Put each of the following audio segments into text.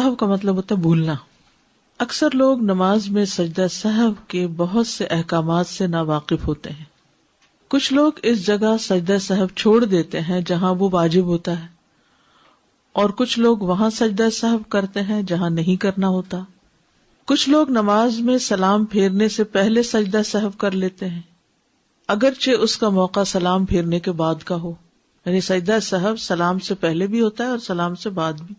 سہو کا مطلب ہوتا ہے بھولنا. اکثر لوگ نماز میں سجدہ سہو کے بہت سے احکامات سے ناواقف ہوتے ہیں. کچھ لوگ اس جگہ سجدہ سہو چھوڑ دیتے ہیں جہاں وہ واجب ہوتا ہے، اور کچھ لوگ وہاں سجدہ سہو کرتے ہیں جہاں نہیں کرنا ہوتا. کچھ لوگ نماز میں سلام پھیرنے سے پہلے سجدہ سہو کر لیتے ہیں، اگرچہ اس کا موقع سلام پھیرنے کے بعد کا ہو. یعنی سجدہ سہو سلام سے پہلے بھی ہوتا ہے اور سلام سے بعد بھی.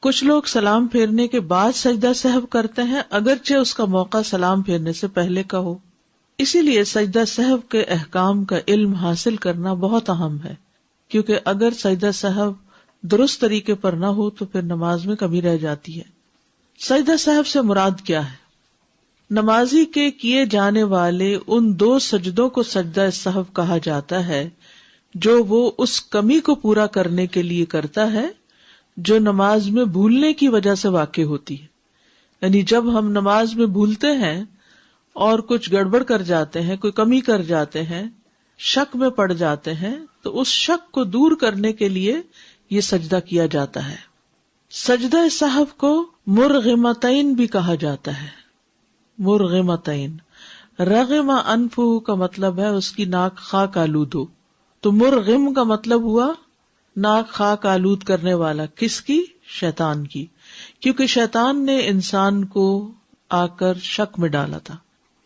کچھ لوگ سلام پھیرنے کے بعد سجدہ سہو کرتے ہیں، اگرچہ اس کا موقع سلام پھیرنے سے پہلے کا ہو. اسی لیے سجدہ سہو کے احکام کا علم حاصل کرنا بہت اہم ہے، کیونکہ اگر سجدہ سہو درست طریقے پر نہ ہو تو پھر نماز میں کمی رہ جاتی ہے. سجدہ سہو سے مراد کیا ہے؟ نمازی کے کیے جانے والے ان 2 سجدوں کو سجدہ سہو کہا جاتا ہے جو وہ اس کمی کو پورا کرنے کے لیے کرتا ہے جو نماز میں بھولنے کی وجہ سے واقع ہوتی ہے. یعنی جب ہم نماز میں بھولتے ہیں اور کچھ گڑبڑ کر جاتے ہیں، کوئی کمی کر جاتے ہیں، شک میں پڑ جاتے ہیں، تو اس شک کو دور کرنے کے لیے یہ سجدہ کیا جاتا ہے. سجدہ سہو کو مرغمتین بھی کہا جاتا ہے. مرغمتین، رغم انفہ کا مطلب ہے اس کی ناک خاک آلود ہو، تو مرغم کا مطلب ہوا ناک خاک آلود کرنے والا. کس کی؟ شیطان کی، کیونکہ شیطان نے انسان کو آ کر شک میں ڈالا تھا.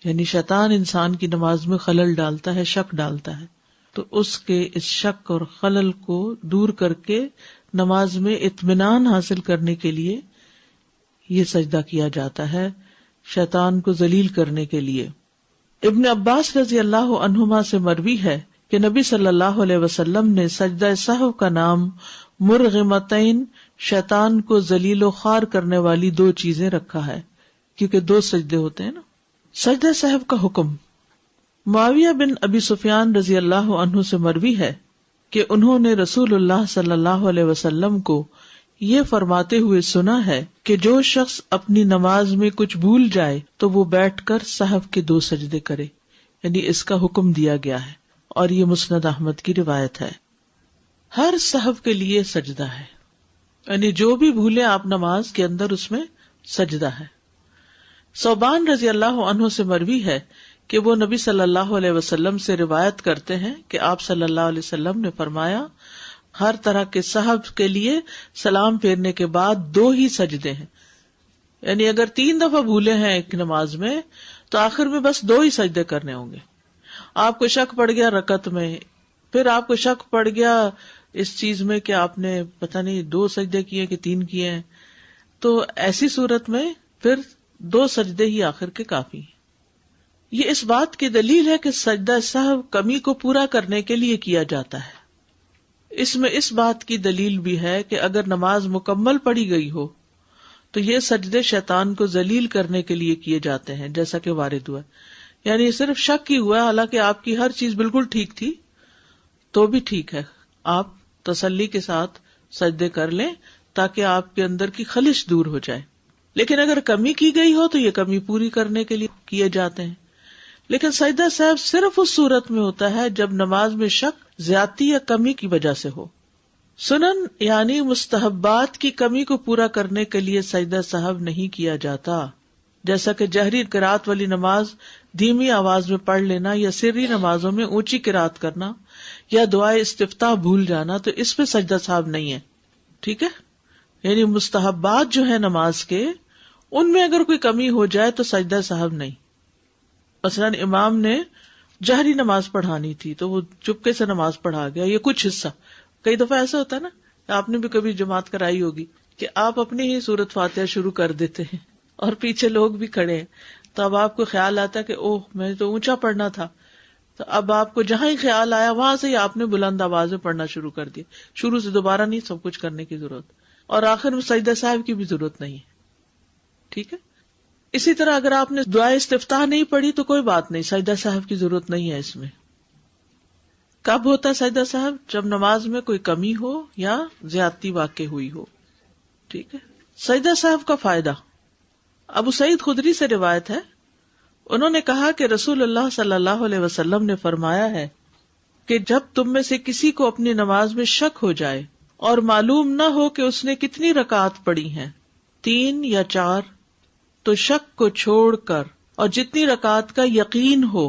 یعنی شیطان انسان کی نماز میں خلل ڈالتا ہے، شک ڈالتا ہے، تو اس کے اس شک اور خلل کو دور کر کے نماز میں اطمینان حاصل کرنے کے لیے یہ سجدہ کیا جاتا ہے، شیطان کو ذلیل کرنے کے لیے. ابن عباس رضی اللہ عنہما سے مروی ہے کہ نبی صلی اللہ علیہ وسلم نے سجدہ سہو کا نام مرغمتین، شیطان کو ذلیل و خوار کرنے والی 2 چیزیں رکھا ہے، کیونکہ 2 سجدے ہوتے ہیں نا. سجدہ سہو کا حکم. معاویہ بن ابی سفیان رضی اللہ عنہ سے مروی ہے کہ انہوں نے رسول اللہ صلی اللہ علیہ وسلم کو یہ فرماتے ہوئے سنا ہے کہ جو شخص اپنی نماز میں کچھ بھول جائے تو وہ بیٹھ کر سہو کے 2 سجدے کرے. یعنی اس کا حکم دیا گیا ہے، اور یہ مسند احمد کی روایت ہے. ہر سہو کے لیے سجدہ ہے، یعنی جو بھی بھولے آپ نماز کے اندر اس میں سجدہ ہے. ثوبان رضی اللہ عنہ سے مروی ہے کہ وہ نبی صلی اللہ علیہ وسلم سے روایت کرتے ہیں کہ آپ صلی اللہ علیہ وسلم نے فرمایا، ہر طرح کے سہو کے لیے سلام پھیرنے کے بعد 2 ہی سجدے ہیں. یعنی اگر 3 دفعہ بھولے ہیں ایک نماز میں تو آخر میں بس 2 ہی سجدے کرنے ہوں گے. آپ کو شک پڑ گیا رکعت میں، پھر آپ کو شک پڑ گیا اس چیز میں کہ آپ نے پتہ نہیں 2 سجدے کیے کہ 3 کیے ہیں، تو ایسی صورت میں پھر 2 سجدے ہی آخر کے کافی ہیں. یہ اس بات کی دلیل ہے کہ سجدہ سہو کمی کو پورا کرنے کے لیے کیا جاتا ہے. اس میں اس بات کی دلیل بھی ہے کہ اگر نماز مکمل پڑھی گئی ہو تو یہ سجدے شیطان کو ذلیل کرنے کے لیے کیے جاتے ہیں، جیسا کہ وارد ہوا. یعنی صرف شک ہی ہوا، حالانکہ آپ کی ہر چیز بالکل ٹھیک تھی تو بھی ٹھیک ہے، آپ تسلی کے ساتھ سجدے کر لیں تاکہ آپ کے اندر کی خلش دور ہو جائے. لیکن اگر کمی کی گئی ہو تو یہ کمی پوری کرنے کے لیے کیے جاتے ہیں. لیکن سجدہ سہو صرف اس صورت میں ہوتا ہے جب نماز میں شک، زیادتی یا کمی کی وجہ سے ہو. سنن یعنی مستحبات کی کمی کو پورا کرنے کے لیے سجدہ سہو نہیں کیا جاتا، جیسا کہ جہری قرات والی نماز دھیمی آواز میں پڑھ لینا یا سری نمازوں میں اونچی قرات کرنا یا دعائے استفتاح بھول جانا، تو اس پہ سجدہ سہو نہیں ہے. ٹھیک ہے، یعنی مستحبات جو ہے نماز کے، ان میں اگر کوئی کمی ہو جائے تو سجدہ سہو نہیں. مثلاً امام نے جہری نماز پڑھانی تھی تو وہ چپکے سے نماز پڑھا گیا، یہ کچھ حصہ. کئی دفعہ ایسا ہوتا ہے نا، آپ نے بھی کبھی جماعت کرائی ہوگی کہ آپ اپنی ہی سورت فاتحہ شروع کر دیتے ہیں اور پیچھے لوگ بھی کھڑے ہیں، تو اب آپ کو خیال آتا ہے کہ اوہ میں تو اونچا پڑھنا تھا، تو اب آپ کو جہاں ہی خیال آیا وہاں سے ہی آپ نے بلند آواز میں پڑھنا شروع کر دیا. شروع سے دوبارہ نہیں سب کچھ کرنے کی ضرورت، اور آخر میں سجدہ سہو کی بھی ضرورت نہیں ہے. ٹھیک ہے. اسی طرح اگر آپ نے دعائے استفتاح نہیں پڑھی تو کوئی بات نہیں، سجدہ سہو کی ضرورت نہیں ہے اس میں. کب ہوتا ہے سجدہ سہو؟ جب نماز میں کوئی کمی ہو یا زیادتی واقع ہوئی ہو. ٹھیک ہے. سجدہ سہو کا فائدہ. ابو سعید خدری سے روایت ہے، انہوں نے کہا کہ رسول اللہ صلی اللہ علیہ وسلم نے فرمایا ہے کہ جب تم میں سے کسی کو اپنی نماز میں شک ہو جائے اور معلوم نہ ہو کہ اس نے کتنی رکعات پڑھی ہیں 3 یا 4 تو شک کو چھوڑ کر اور جتنی رکعت کا یقین ہو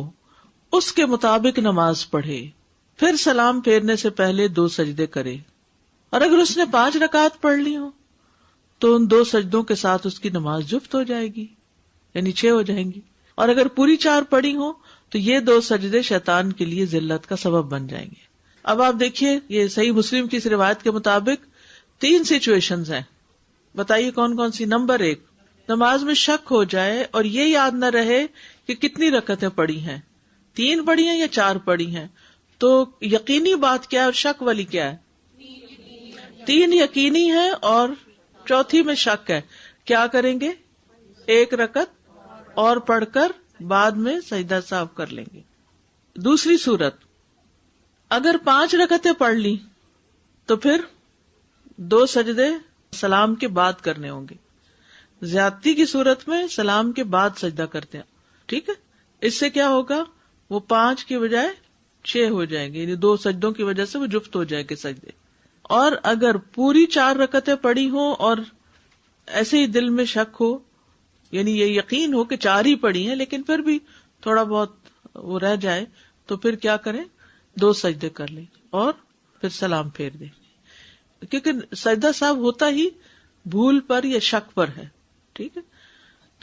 اس کے مطابق نماز پڑھے، پھر سلام پھیرنے سے پہلے 2 سجدے کرے، اور اگر اس نے 5 رکعت پڑھ لی ہو تو ان 2 سجدوں کے ساتھ اس کی نماز جفت ہو جائے گی، یعنی 6 ہو جائیں گی، اور اگر پوری 4 پڑھی ہو تو یہ 2 سجدے شیطان کے لیے ذلت کا سبب بن جائیں گے۔ اب آپ دیکھیے، یہ صحیح مسلم کی اس روایت کے مطابق 3 سچویشنز ہیں، بتائیے کون کون سی۔ نمبر 1، نماز میں شک ہو جائے اور یہ یاد نہ رہے کہ کتنی رکعتیں پڑھی ہیں، 3 پڑھی ہیں یا 4 پڑھی ہیں، تو یقینی بات کیا ہے اور شک والی کیا ہے؟ 3 یقینی ہے اور چوتھی میں شک ہے، کیا کریں گے؟ 1 رکعت اور پڑھ کر بعد میں سجدہ سہو کر لیں گے۔ دوسری صورت، اگر 5 رکعتیں پڑھ لی تو پھر 2 سجدے سلام کے بعد کرنے ہوں گے۔ زیادتی کی صورت میں سلام کے بعد سجدہ کرتے ہیں، ٹھیک ہے؟ اس سے کیا ہوگا؟ وہ 5 کی بجائے 6 ہو جائیں گے، یعنی 2 سجدوں کی وجہ سے وہ جفت ہو جائیں گے سجدے۔ اور اگر پوری 4 رکعتیں پڑھی ہوں اور ایسے ہی دل میں شک ہو، یعنی یہ یقین ہو کہ 4 ہی پڑھی ہیں لیکن پھر بھی تھوڑا بہت وہ رہ جائے، تو پھر کیا کریں؟ 2 سجدے کر لیں اور پھر سلام پھیر دیں، کیونکہ سجدہ صاحب ہوتا ہی بھول پر یا شک پر ہے، ٹھیک ہے؟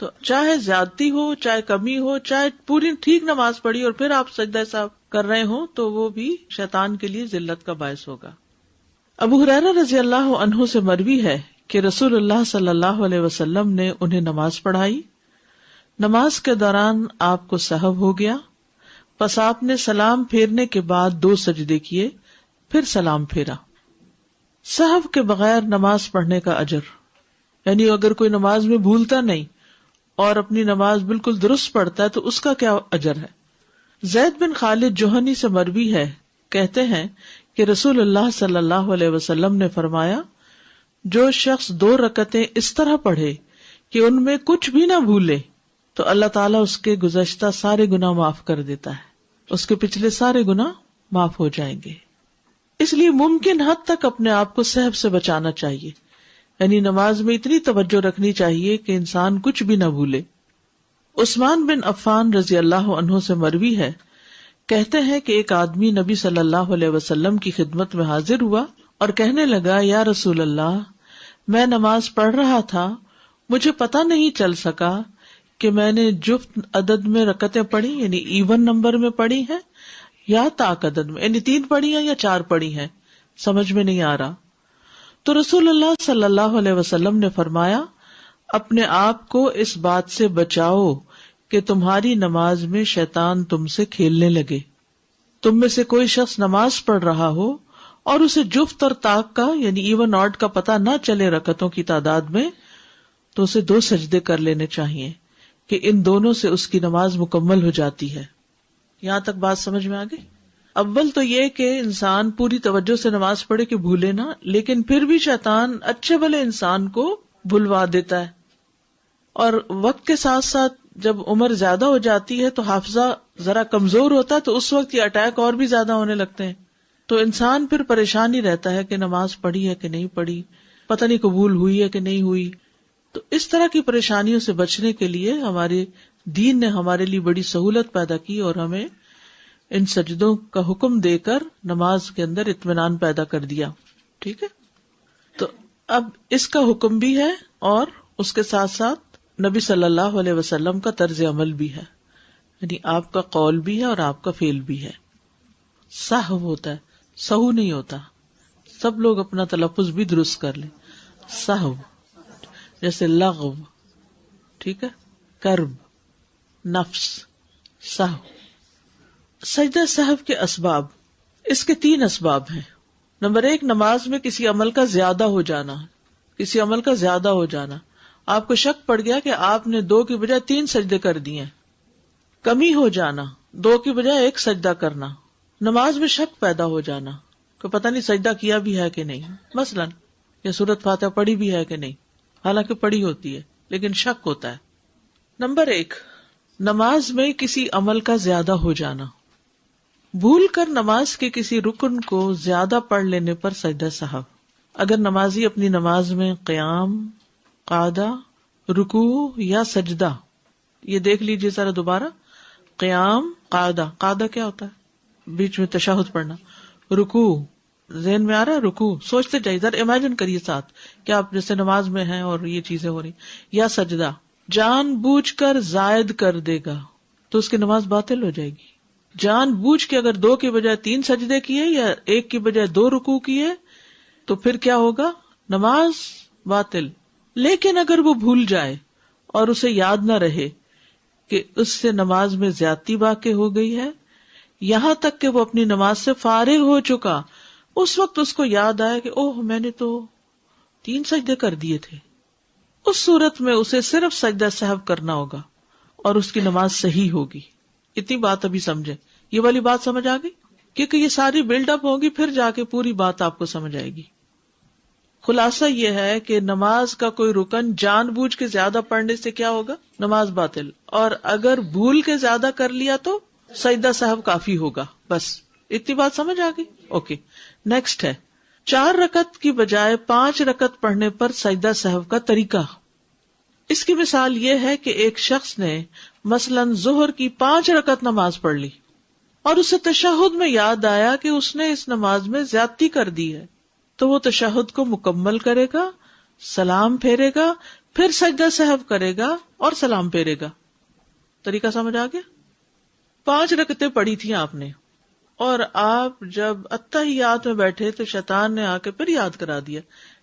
تو چاہے زیادتی ہو، چاہے کمی ہو، چاہے پوری ٹھیک نماز پڑھی اور پھر آپ سجدہ صاحب کر رہے ہوں تو وہ بھی شیطان کے لیے ذلت کا باعث ہوگا۔ ابو ہریرہ رضی اللہ عنہ سے مروی ہے کہ رسول اللہ صلی اللہ علیہ وسلم نے انہیں نماز پڑھائی، نماز کے دوران آپ کو سہو ہو گیا، پس آپ نے سلام پھیرنے کے بعد 2 سجدے کیے، پھر سلام پھیرا۔ سہو کے بغیر نماز پڑھنے کا اجر، یعنی اگر کوئی نماز میں بھولتا نہیں اور اپنی نماز بالکل درست پڑھتا ہے تو اس کا کیا اجر ہے؟ زید بن خالد جوہنی سے مروی ہے، کہتے ہیں کہ رسول اللہ صلی اللہ علیہ وسلم نے فرمایا، جو شخص 2 رکعتیں اس طرح پڑھے کہ ان میں کچھ بھی نہ بھولے تو اللہ تعالیٰ اس کے گزشتہ سارے گناہ معاف کر دیتا ہے، اس کے پچھلے سارے گناہ معاف ہو جائیں گے۔ اس لیے ممکن حد تک اپنے آپ کو سہو سے بچانا چاہیے، یعنی نماز میں اتنی توجہ رکھنی چاہیے کہ انسان کچھ بھی نہ بھولے۔ عثمان بن عفان رضی اللہ عنہ سے مروی ہے، کہتے ہیں کہ ایک آدمی نبی صلی اللہ علیہ وسلم کی خدمت میں حاضر ہوا اور کہنے لگا، یا رسول اللہ، میں نماز پڑھ رہا تھا، مجھے پتہ نہیں چل سکا کہ میں نے جفت عدد میں رکعتیں پڑھی، یعنی ایون نمبر میں پڑھی ہیں یا طاق عدد میں، یعنی 3 پڑھی ہیں یا 4 پڑھی ہیں، سمجھ میں نہیں آ رہا۔ تو رسول اللہ صلی اللہ علیہ وسلم نے فرمایا، اپنے آپ کو اس بات سے بچاؤ کہ تمہاری نماز میں شیطان تم سے کھیلنے لگے۔ تم میں سے کوئی شخص نماز پڑھ رہا ہو اور اسے جفت اور طاق کا یعنی ایون آڈ کا پتہ نہ چلے رکعتوں کی تعداد میں، تو اسے 2 سجدے کر لینے چاہیے کہ ان دونوں سے اس کی نماز مکمل ہو جاتی ہے۔ یہاں تک بات سمجھ میں آ گئی؟ اول تو یہ کہ انسان پوری توجہ سے نماز پڑھے کہ بھولے نہ، لیکن پھر بھی شیطان اچھے بھلے انسان کو بھلوا دیتا ہے، اور وقت کے ساتھ ساتھ جب عمر زیادہ ہو جاتی ہے تو حافظہ ذرا کمزور ہوتا ہے، تو اس وقت یہ اٹیک اور بھی زیادہ ہونے لگتے ہیں، تو انسان پھر پریشان ہی رہتا ہے کہ نماز پڑھی ہے کہ نہیں پڑھی، پتہ نہیں قبول ہوئی ہے کہ نہیں ہوئی۔ تو اس طرح کی پریشانیوں سے بچنے کے لیے ہمارے دین نے ہمارے لیے بڑی سہولت پیدا کی اور ہمیں ان سجدوں کا حکم دے کر نماز کے اندر اطمینان پیدا کر دیا، ٹھیک ہے؟ تو اب اس کا حکم بھی ہے اور اس کے ساتھ ساتھ نبی صلی اللہ علیہ وسلم کا طرز عمل بھی ہے، یعنی آپ کا قول بھی ہے اور آپ کا فعل بھی ہے۔ سہو ہوتا ہے، سہو نہیں ہوتا، سب لوگ اپنا تلفظ بھی درست کر لیں۔ سہو جیسے لغو، ٹھیک ہے، کرب، نفس، سہو۔ سجدہ سہو کے اسباب، اس کے 3 اسباب ہیں۔ نمبر 1، نماز میں کسی عمل کا زیادہ ہو جانا، کسی عمل کا زیادہ ہو جانا۔ آپ کو شک پڑ گیا کہ آپ نے 2 کی بجائے 3 سجدے کر دیے۔ کمی ہو جانا، 2 کی بجائے 1 سجدہ کرنا۔ نماز میں شک پیدا ہو جانا کہ پتہ نہیں سجدہ کیا بھی ہے کہ نہیں، مثلاً یا سورۃ فاتحہ پڑھی بھی ہے کہ نہیں، حالانکہ پڑھی ہوتی ہے لیکن شک ہوتا ہے۔ نمبر 1، نماز میں کسی عمل کا زیادہ ہو جانا، بھول کر نماز کے کسی رکن کو زیادہ پڑھ لینے پر سجدہ سہو۔ اگر نمازی اپنی نماز میں قیام، قعدہ، رکوع یا سجدہ. یہ دیکھ لیجیے ذرا دوبارہ. قیام، قعدہ. قعدہ کیا ہوتا ہے؟ بیچ میں تشہد پڑھنا. رکوع، ذہن میں آ رہا ہے رکوع؟ سوچتے جائیے ذرا، امیجن کریے ساتھ کہ آپ جیسے نماز میں ہیں اور یہ چیزیں ہو رہی. یا سجدہ، جان بوجھ کر زائد کر دے گا تو اس کی نماز باطل ہو جائے گی. جان بوجھ کے اگر 2 کی بجائے 3 سجدے کیے یا 1 کی بجائے 2 رکوع کیے تو پھر کیا ہوگا؟ نماز باطل. لیکن اگر وہ بھول جائے اور اسے یاد نہ رہے کہ اس سے نماز میں زیادتی واقع ہو گئی ہے، یہاں تک کہ وہ اپنی نماز سے فارغ ہو چکا، اس وقت اس کو یاد آیا کہ اوہ میں نے تو 3 سجدے کر دیے تھے، اس صورت میں اسے صرف سجدہ سہو کرنا ہوگا اور اس کی نماز صحیح ہوگی. اتنی بات ابھی سمجھے. یہ والی بات سمجھ آ گئی؟ کیونکہ یہ ساری بلڈ اپ ہوگی، پھر جا کے پوری بات آپ کو سمجھ آئے گی. خلاصہ یہ ہے کہ نماز کا کوئی رکن جان بوجھ کے زیادہ پڑھنے سے کیا ہوگا؟ نماز باطل. اور اگر بھول کے زیادہ کر لیا تو سجدہ سہو کافی ہوگا. بس اتنی بات سمجھ آ گئی؟ اوکے. نیکسٹ ہے 4 رکعت کی بجائے 5 رکعت پڑھنے پر سجدہ سہو کا طریقہ. اس کی مثال یہ ہے کہ ایک شخص نے مثلاً ظہر کی 5 رکعت نماز پڑھ لی اور اسے تشہد میں یاد آیا کہ اس نے اس نماز میں زیادتی کر دی ہے، تو وہ تشہد کو مکمل کرے گا، سلام پھیرے گا، پھر سجدہ سہو کرے گا اور سلام پھیرے گا. طریقہ سمجھ آ گیا؟ 5 رکعتیں پڑھی تھیں آپ نے، اور آپ جب اتحیات میں بیٹھے تو شیطان نے آ کے پھر یاد کرا دیا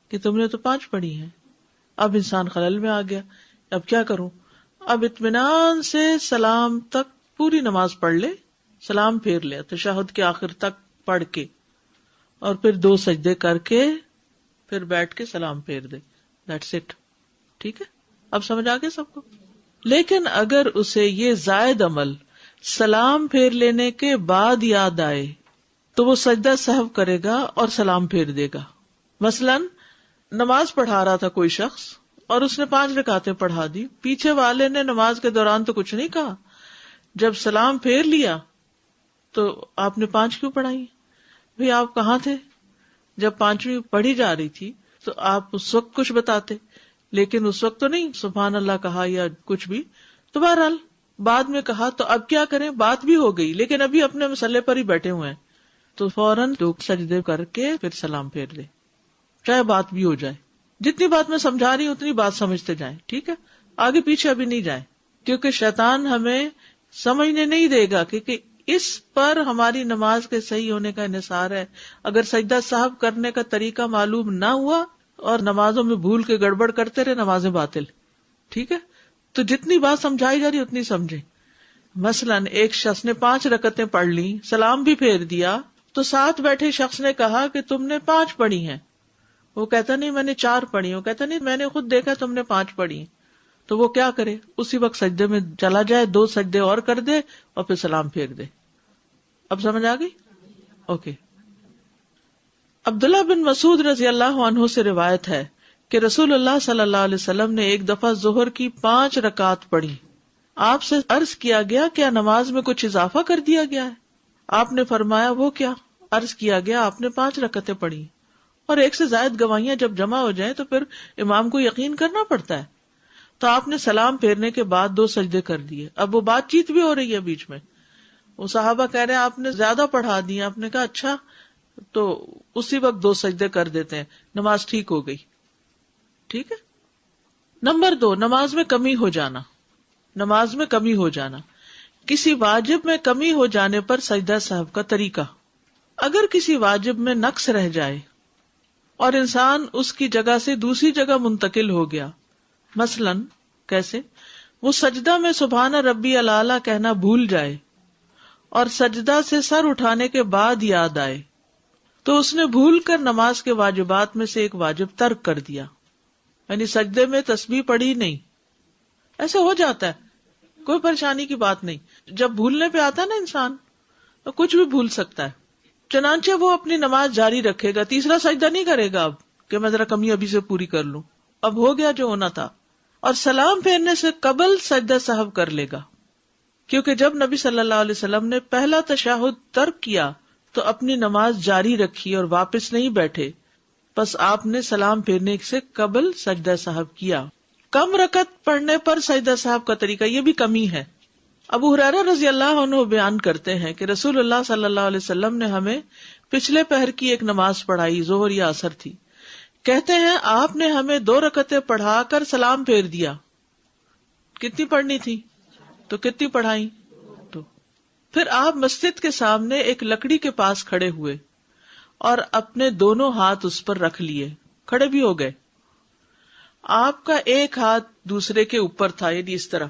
کہ تم نے تو 5 پڑھی ہیں. اب انسان خلل میں آ گیا. اب کیا کروں؟ اب اطمینان سے سلام تک پوری نماز پڑھ لے، سلام پھیر لے تشہد کے آخر تک پڑھ کے، اور پھر 2 سجدے کر کے پھر بیٹھ کے سلام پھیر دے. That's it. ٹھیک ہے؟ اب سمجھ آ گیا سب کو؟ لیکن اگر اسے یہ زائد عمل سلام پھیر لینے کے بعد یاد آئے تو وہ سجدہ سہو کرے گا اور سلام پھیر دے گا. مثلاً نماز پڑھا رہا تھا کوئی شخص اور اس نے 5 رکعتیں پڑھا دی، پیچھے والے نے نماز کے دوران تو کچھ نہیں کہا، جب سلام پھیر لیا تو آپ نے 5 کیوں پڑھائی؟ بھئی آپ کہاں تھے جب 5ویں پڑھی جا رہی تھی؟ تو آپ اس وقت کچھ بتاتے، لیکن اس وقت تو نہیں سبحان اللہ کہا یا کچھ بھی. تو بہرحال بعد میں کہا تو اب کیا کریں؟ بات بھی ہو گئی لیکن ابھی اپنے مسئلے پر ہی بیٹھے ہوئے ہیں، تو فوراً 2 سجدے کر کے پھر سلام پھیر دے، چاہے بات بھی ہو جائے. جتنی بات میں سمجھا رہی ہوں اتنی بات سمجھتے جائیں. ٹھیک ہے؟ آگے پیچھے ابھی نہیں جائیں، کیونکہ شیطان ہمیں سمجھنے نہیں دے گا، کیونکہ اس پر ہماری نماز کے صحیح ہونے کا انحصار ہے. اگر سجدہ سہو کرنے کا طریقہ معلوم نہ ہوا اور نمازوں میں بھول کے گڑبڑ کرتے رہے، نمازیں باطل. ٹھیک ہے؟ تو جتنی بات سمجھائی جا رہی اتنی سمجھیں. مثلاً ایک شخص نے 5 رکعتیں پڑھ لی، سلام بھی پھیر دیا، تو ساتھ بیٹھے شخص نے کہا کہ تم نے 5 پڑھی ہیں. وہ کہتا نہیں میں نے 4 پڑھی. وہ کہتا نہیں میں نے خود دیکھا تم نے 5 پڑھی. تو وہ کیا کرے؟ اسی وقت سجدے میں چلا جائے، 2 سجدے اور کر دے اور پھر سلام پھیر دے. اب سمجھ آ گئی؟ اوکے. عبداللہ بن مسعود رضی اللہ عنہ سے روایت ہے کہ رسول اللہ صلی اللہ علیہ وسلم نے ایک دفعہ ظہر کی 5 رکعت پڑھی. آپ سے عرض کیا گیا کیا نماز میں کچھ اضافہ کر دیا گیا ہے؟ آپ نے فرمایا وہ کیا؟ عرض کیا گیا آپ نے 5 رکعتیں پڑھی. اور 1 سے زائد گواہیاں جب جمع ہو جائیں تو پھر امام کو یقین کرنا پڑتا ہے. تو آپ نے سلام پھیرنے کے بعد 2 سجدے کر دیے. اب وہ بات چیت بھی ہو رہی ہے بیچ میں، وہ صحابہ کہہ رہے ہیں آپ نے زیادہ پڑھا دی. آپ نے کہا اچھا، تو اسی وقت 2 سجدے کر دیتے ہیں، نماز ٹھیک ہو گئی. ٹھیک ہے. نمبر 2، نماز میں کمی ہو جانا. نماز میں کمی ہو جانا، کسی واجب میں کمی ہو جانے پر سجدہ سہو کا طریقہ. اگر کسی واجب میں نقص رہ جائے اور انسان اس کی جگہ سے دوسری جگہ منتقل ہو گیا، مثلاً کیسے؟ وہ سجدہ میں سبحان ربی الاعلیٰ کہنا بھول جائے اور سجدہ سے سر اٹھانے کے بعد یاد آئے تو اس نے بھول کر نماز کے واجبات میں سے ایک واجب ترک کر دیا. یعنی سجدے میں تسبیح پڑھی نہیں. ایسے ہو جاتا ہے، کوئی پریشانی کی بات نہیں. جب بھولنے پہ آتا ہے نا انسان تو کچھ بھی بھول سکتا ہے. چنانچہ وہ اپنی نماز جاری رکھے گا، تیسرا سجدہ نہیں کرے گا اب کہ میں ذرا کمی ابھی سے پوری کر لوں، اب ہو گیا جو ہونا تھا. اور سلام پھیرنے سے قبل سجدہ سہو کر لے گا، کیونکہ جب نبی صلی اللہ علیہ وسلم نے پہلا تشہد ترک کیا تو اپنی نماز جاری رکھی اور واپس نہیں بیٹھے، پس آپ نے سلام پھیرنے سے قبل سجدہ سہو کیا. کم رکعت پڑھنے پر سجدہ سہو کا طریقہ یہ بھی کمی ہے. ابو ہریرہ رضی اللہ عنہ بیان کرتے ہیں کہ رسول اللہ صلی اللہ علیہ وسلم نے ہمیں پچھلے پہر کی ایک نماز پڑھائی، ظہر یا عصر تھی. کہتے ہیں آپ نے ہمیں 2 رکعتیں پڑھا کر سلام پھیر دیا. کتنی پڑھنی تھی؟ تو کتنی پڑھائی؟ تو پھر آپ مسجد کے سامنے ایک لکڑی کے پاس کھڑے ہوئے اور اپنے دونوں ہاتھ اس پر رکھ لیے، کھڑے بھی ہو گئے. آپ کا ایک ہاتھ دوسرے کے اوپر تھا، یعنی اس طرح،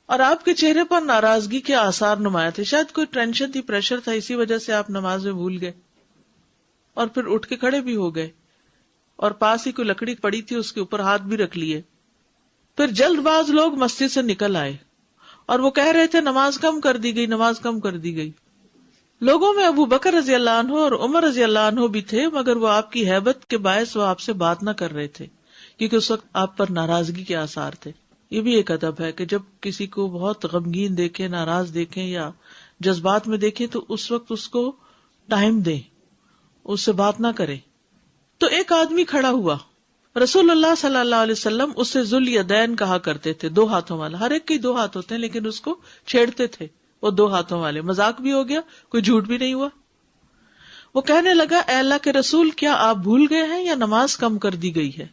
اور آپ کے چہرے پر ناراضگی کے آثار نمایاں تھے. شاید کوئی ٹینشن تھی، پریشر تھا، اسی وجہ سے آپ نماز میں بھول گئے اور پھر اٹھ کے کھڑے بھی ہو گئے، اور پاس ہی کوئی لکڑی پڑی تھی اس کے اوپر ہاتھ بھی رکھ لیے. پھر جلد باز لوگ مسجد سے نکل آئے اور وہ کہہ رہے تھے نماز کم کر دی گئی، نماز کم کر دی گئی. لوگوں میں ابو بکر رضی اللہ عنہ اور عمر رضی اللہ عنہ بھی تھے، مگر وہ آپ کی ہیبت کے باعث وہ آپ سے بات نہ کر رہے تھے، کیونکہ اس وقت آپ پر ناراضگی کے آثار تھے. یہ بھی ایک ادب ہے کہ جب کسی کو بہت غمگین دیکھیں، ناراض دیکھیں یا جذبات میں دیکھیں تو اس وقت اس کو ٹائم دیں، اس سے بات نہ کریں. تو ایک آدمی کھڑا ہوا، رسول اللہ صلی اللہ علیہ وسلم اسے ذوالیدین کہا کرتے تھے، 2 ہاتھوں والا. ہر ایک کے 2 ہاتھ ہوتے ہیں لیکن اس کو چھیڑتے تھے، وہ 2 ہاتھوں والے. مذاق بھی ہو گیا، کوئی جھوٹ بھی نہیں ہوا. وہ کہنے لگا اے اللہ کے رسول، کیا آپ بھول گئے ہیں یا نماز کم کر دی گئی ہے؟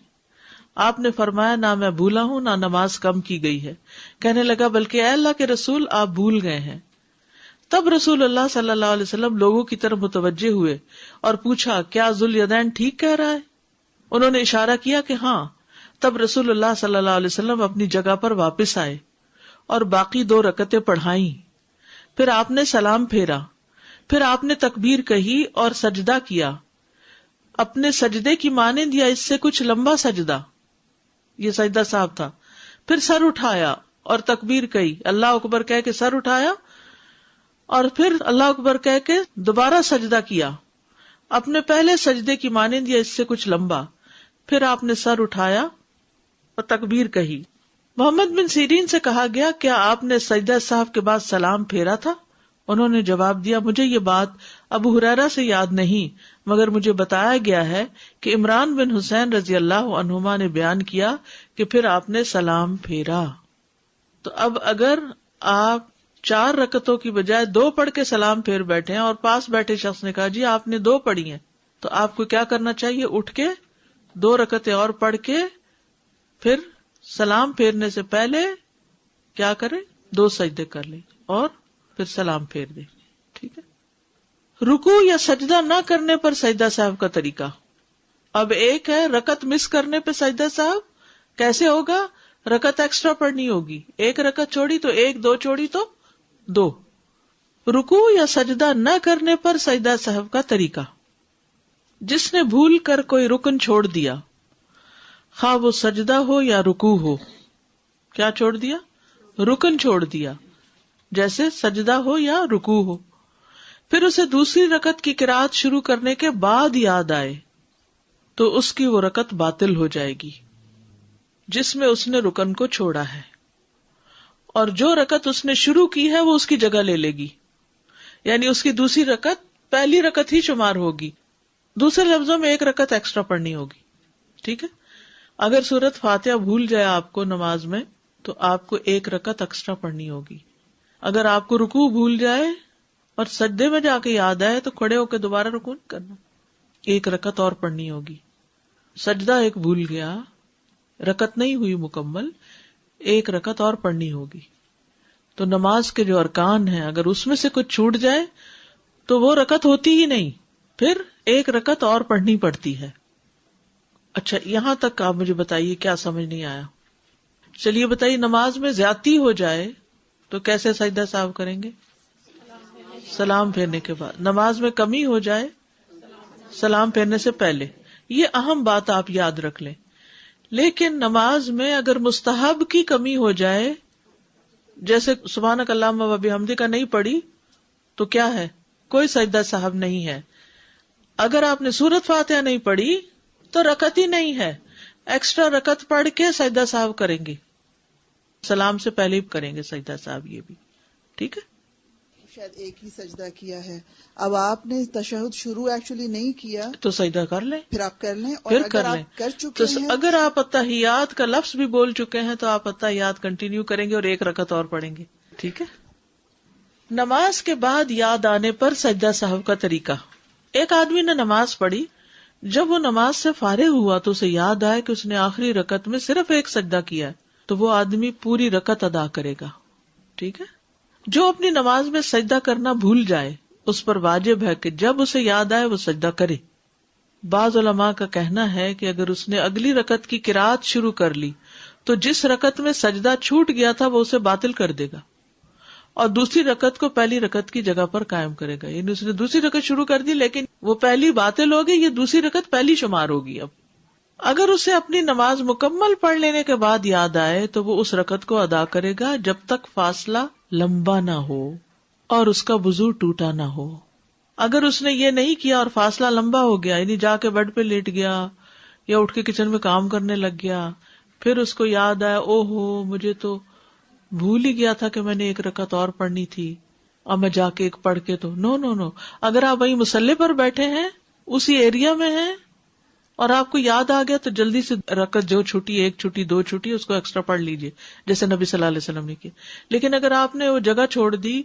آپ نے فرمایا نہ میں بھولا ہوں نہ نماز کم کی گئی ہے. کہنے لگا بلکہ اے اللہ کے رسول آپ بھول گئے ہیں. تب رسول اللہ صلی اللہ علیہ وسلم لوگوں کی طرف متوجہ ہوئے اور پوچھا کیا ذوالیدین ٹھیک کہہ رہا ہے؟ انہوں نے اشارہ کیا کہ ہاں. تب رسول اللہ صلی اللہ علیہ وسلم اپنی جگہ پر واپس آئے اور باقی 2 رکعتیں پڑھائیں. پھر آپ نے سلام پھیرا، پھر آپ نے تکبیر کہی اور سجدہ کیا. اپنے سجدے کی مانند یا اس سے کچھ لمبا سجدہ، یہ سجدہ صاحب تھا. پھر سر اٹھایا اور تکبیر کہی، اللہ اکبر کہہ کے سر اٹھایا اور پھر اللہ اکبر کہہ کے دوبارہ سجدہ کیا، اپنے پہلے سجدے کی مانند یا اس سے کچھ لمبا. پھر آپ نے سر اٹھایا اور تکبیر کہی. محمد بن سیرین سے کہا گیا کیا آپ نے سجدہ صاحب کے بعد سلام پھیرا تھا؟ انہوں نے جواب دیا مجھے یہ بات ابو ہریرہ سے یاد نہیں، مگر مجھے بتایا گیا ہے کہ عمران بن حسین رضی اللہ عنہما نے بیان کیا کہ پھر آپ نے سلام پھیرا. تو اب اگر آپ 4 رکعتوں کی بجائے 2 پڑھ کے سلام پھیر بیٹھے ہیں اور پاس بیٹھے شخص نے کہا جی آپ نے 2 پڑھی ہیں، تو آپ کو کیا کرنا چاہیے؟ اٹھ کے 2 رکعتیں اور پڑھ کے پھر سلام پھیرنے سے پہلے کیا کریں؟ 2 سجدے کر لیں اور پھر سلام پھیر دیں. ٹھیک ہے. رکوع یا سجدہ نہ کرنے پر سجدہ صاحب کا طریقہ. اب ایک ہے رکعت مس کرنے پہ سجدہ صاحب، کیسے ہوگا؟ رکعت ایکسٹرا پڑھنی ہوگی، 1 رکعت چھوڑی تو 1، 2 چھوڑی تو 2. رکوع یا سجدہ نہ کرنے پر سجدہ صاحب کا طریقہ. جس نے بھول کر کوئی رکن چھوڑ دیا، خواہ وہ سجدہ ہو یا رکوع ہو. کیا چھوڑ دیا؟ رکن چھوڑ دیا، جیسے سجدہ ہو یا رکوع ہو. پھر اسے دوسری رکعت کی قرات شروع کرنے کے بعد یاد آئے تو اس کی وہ رکعت باطل ہو جائے گی جس میں اس نے رکن کو چھوڑا ہے، اور جو رکعت اس نے شروع کی ہے وہ اس کی جگہ لے لے گی، یعنی اس کی دوسری رکعت پہلی رکعت ہی شمار ہوگی. دوسرے لفظوں میں 1 رکعت ایکسٹرا پڑھنی ہوگی. ٹھیک ہے. اگر سورۃ فاتحہ بھول جائے آپ کو نماز میں تو آپ کو 1 رکعت ایکسٹرا پڑھنی ہوگی. اگر آپ کو رکوع بھول جائے اور سجدے میں جا کے یاد آئے تو کھڑے ہو کے دوبارہ رکوع نہیں کرنا، 1 رکعت اور پڑھنی ہوگی. سجدہ ایک بھول گیا، رکعت نہیں ہوئی مکمل، 1 رکعت اور پڑھنی ہوگی. تو نماز کے جو ارکان ہیں اگر اس میں سے کچھ چھوٹ جائے تو وہ رکعت ہوتی ہی نہیں، پھر 1 رکعت اور پڑھنی پڑتی ہے. اچھا یہاں تک آپ مجھے بتائیے کیا سمجھ نہیں آیا؟ چلیے بتائیے نماز میں زیادتی ہو جائے تو کیسے سجدہ صاحب کریں گے؟ سلام پھیرنے کے بعد. نماز میں کمی ہو جائے سلام پھیرنے سے پہلے. یہ اہم بات آپ یاد رکھ لیں. لیکن نماز میں اگر مستحب کی کمی ہو جائے، جیسے سبحانک اللہم و بحمدک کا نہیں پڑھی تو کیا ہے؟ کوئی سجدہ صاحب نہیں ہے. اگر آپ نے سورۃ فاتحہ نہیں پڑھی تو رکعت ہی نہیں ہے، ایکسٹرا رکعت پڑھ کے سجدہ صاحب کریں گے، سلام سے پہلے ہی کریں گے سجدہ صاحب. یہ بھی ٹھیک ہے. شاید ایک ہی سجدہ کیا ہے، اب آپ نے تشہد شروع ایکچولی نہیں کیا تو سجدہ کر لیں، پھر آپ کر لیں، اور پھر اگر کر لیں آپ کر چکے تو ہیں اگر آپ اتحیات کا لفظ بھی بول چکے ہیں تو آپ اتحیات کنٹینیو کریں گے اور ایک رکعت اور پڑھیں گے. ٹھیک ہے. نماز کے بعد یاد آنے پر سجدہ سہو کا طریقہ. ایک آدمی نے نماز پڑھی، جب وہ نماز سے فارغ ہوا تو اسے یاد آیا کہ اس نے آخری رکعت میں صرف ایک سجدہ کیا ہے، تو وہ آدمی پوری رکعت ادا کرے گا. ٹھیک ہے. جو اپنی نماز میں سجدہ کرنا بھول جائے اس پر واجب ہے کہ جب اسے یاد آئے وہ سجدہ کرے. بعض علماء کا کہنا ہے کہ اگر اس نے اگلی رکعت کی قرات شروع کر لی تو جس رکعت میں سجدہ چھوٹ گیا تھا وہ اسے باطل کر دے گا اور دوسری رکعت کو پہلی رکعت کی جگہ پر قائم کرے گا. یعنی اس نے دوسری رکعت شروع کر دی لیکن وہ پہلی باطل ہوگی، یہ دوسری رکعت پہلی شمار ہوگی. اب اگر اسے اپنی نماز مکمل پڑھ لینے کے بعد یاد آئے تو وہ اس رکعت کو ادا کرے گا جب تک فاصلہ لمبا نہ ہو اور اس کا وضو ٹوٹا نہ ہو. اگر اس نے یہ نہیں کیا اور فاصلہ لمبا ہو گیا، یعنی جا کے بیڈ پہ لیٹ گیا یا اٹھ کے کچن میں کام کرنے لگ گیا، پھر اس کو یاد آیا او ہو مجھے تو بھول ہی گیا تھا کہ میں نے ایک رکعت اور پڑھنی تھی، اب میں جا کے ایک پڑھ کے تو نو. اگر آپ وہیں مصلی پر بیٹھے ہیں، اسی ایریا میں ہیں اور آپ کو یاد آ گیا تو جلدی سے رکعت جو چھوٹی، ایک چھوٹی، دو چھوٹی، اس کو ایکسٹرا پڑھ لیجیے جیسے نبی صلی اللہ علیہ وسلم نے کیا. لیکن اگر آپ نے وہ جگہ چھوڑ دی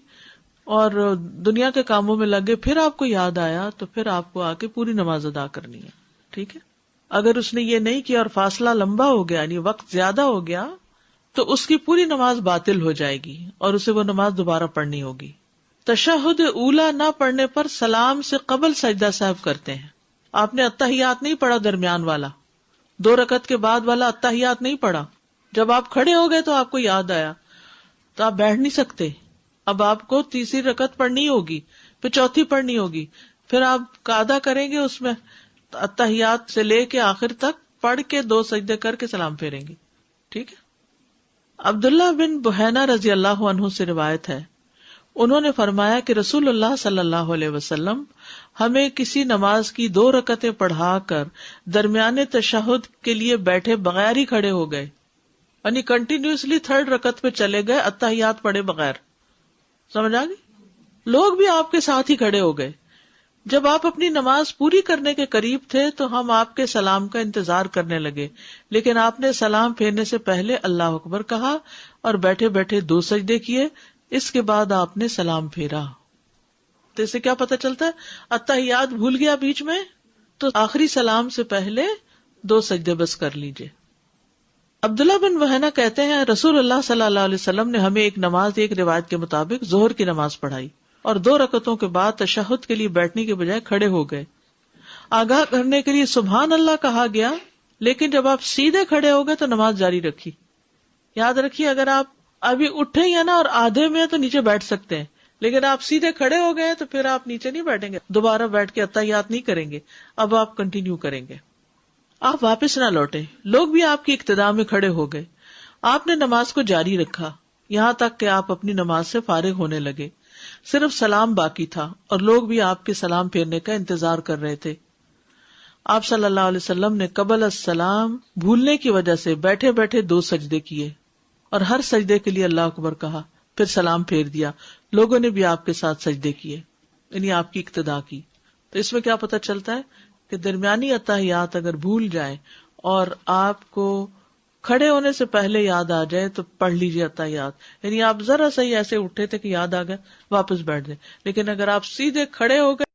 اور دنیا کے کاموں میں لگے پھر آپ کو یاد آیا تو پھر آپ کو آ کے پوری نماز ادا کرنی ہے. ٹھیک ہے. اگر اس نے یہ نہیں کیا اور فاصلہ لمبا ہو گیا یعنی وقت زیادہ ہو گیا تو اس کی پوری نماز باطل ہو جائے گی اور اسے وہ نماز دوبارہ پڑھنی ہوگی. تشہد اولا نہ پڑھنے پر سلام سے قبل سجدہ سہو کرتے ہیں. آپ نے اتحیات نہیں پڑھا، درمیان والا 2 رکعت کے بعد والا اتحیات نہیں پڑھا، جب آپ کھڑے ہو گئے تو آپ کو یاد آیا تو آپ بیٹھ نہیں سکتے. اب آپ کو تیسری رکعت پڑھنی ہوگی، پھر چوتھی پڑھنی ہوگی، پھر آپ قاعدہ کریں گے اس میں اتحیات سے لے کے آخر تک پڑھ کے 2 سجدے کر کے سلام پھیریں گے. ٹھیک ہے. عبداللہ بن بحینہ رضی اللہ عنہ سے روایت ہے، انہوں نے فرمایا کہ رسول اللہ صلی اللہ علیہ وسلم ہمیں کسی نماز کی 2 رکعتیں پڑھا کر درمیانے تشہد کے لیے بیٹھے بغیر ہی کھڑے ہو گئے، یعنی کنٹینیوسلی 3rd رکعت پہ چلے گئے اتحیات پڑھے بغیر. سمجھ آ گئی؟ لوگ بھی آپ کے ساتھ ہی کھڑے ہو گئے. جب آپ اپنی نماز پوری کرنے کے قریب تھے تو ہم آپ کے سلام کا انتظار کرنے لگے، لیکن آپ نے سلام پھیرنے سے پہلے اللہ اکبر کہا اور بیٹھے بیٹھے 2 سجدے کیے، اس کے بعد آپ نے سلام پھیرا. تو اس سے کیا پتہ چلتا ہے؟ اتحیات بھول گیا بیچ میں تو آخری سلام سے پہلے 2 سجدے بس کر لیجئے. عبداللہ بن وہینہ کہتے ہیں رسول اللہ صلی اللہ علیہ وسلم نے ہمیں ایک نماز ایک روایت کے مطابق ظہر کی نماز پڑھائی اور 2 رکعتوں کے بعد تشہد کے لیے بیٹھنے کے بجائے کھڑے ہو گئے. آگاہ کرنے کے لیے سبحان اللہ کہا گیا، لیکن جب آپ سیدھے کھڑے ہو گئے تو نماز جاری رکھی. یاد رکھیے اگر آپ ابھی اٹھے یا نا اور آدھے میں تو نیچے بیٹھ سکتے ہیں، لیکن آپ سیدھے کھڑے ہو گئے تو پھر آپ نیچے نہیں بیٹھیں گے، دوبارہ بیٹھ کے اتحیات نہیں کریں گے، اب آپ کنٹینیو کریں گے. آپ واپس نہ لوٹے. لوگ بھی آپ کی اقتداء میں کھڑے ہو گئے. آپ نے نماز کو جاری رکھا یہاں تک کہ آپ اپنی نماز سے فارغ ہونے لگے. صرف سلام باقی تھا اور لوگ بھی آپ کے سلام پھیرنے کا انتظار کر رہے تھے. آپ صلی اللہ علیہ وسلم نے قبل السلام بھولنے کی وجہ سے بیٹھے بیٹھے 2 سجدے کیے اور ہر سجدے کے لیے اللہ اکبر کہا، پھر سلام پھیر دیا. لوگوں نے بھی آپ کے ساتھ سجدے کیے، یعنی آپ کی اقتداء کی. تو اس میں کیا پتہ چلتا ہے کہ درمیانی اتحیات اگر بھول جائیں اور آپ کو کھڑے ہونے سے پہلے یاد آ جائے تو پڑھ لیجیے اتحیات. یعنی آپ ذرا سا ہی ایسے اٹھے تھے کہ یاد آ گیا واپس بیٹھ جائیں، لیکن اگر آپ سیدھے کھڑے ہو گئے